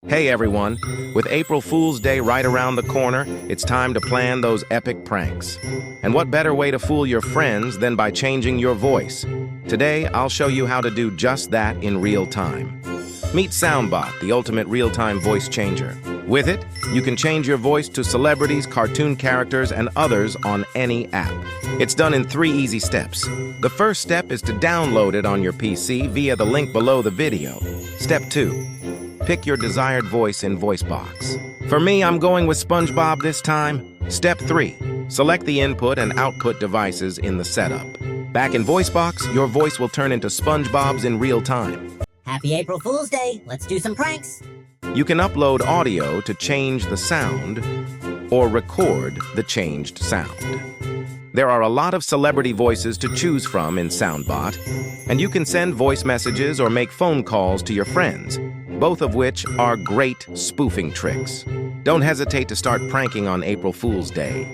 Hey everyone, with April Fool's Day right around the corner, it's time to plan those epic pranks. And what better way to fool your friends than by changing your voice? Today, I'll show you how to do just that in real time. Meet SoundBot, the ultimate real-time voice changer. With it, you can change your voice to celebrities, cartoon characters, and others on any app. It's done in 3 easy steps. The first step is to download it on your PC via the link below the video. Step 2. Pick your desired voice in VoiceBox. For me, I'm going with SpongeBob this time. Step 3. Select the input and output devices in the setup. Back in VoiceBox, your voice will turn into SpongeBob's in real time. Happy April Fool's Day! Let's do some pranks! You can upload audio to change the sound or record the changed sound. There are a lot of celebrity voices to choose from in SoundBot, and you can send voice messages or make phone calls to your friends, both of which are great spoofing tricks. Don't hesitate to start pranking on April Fool's Day.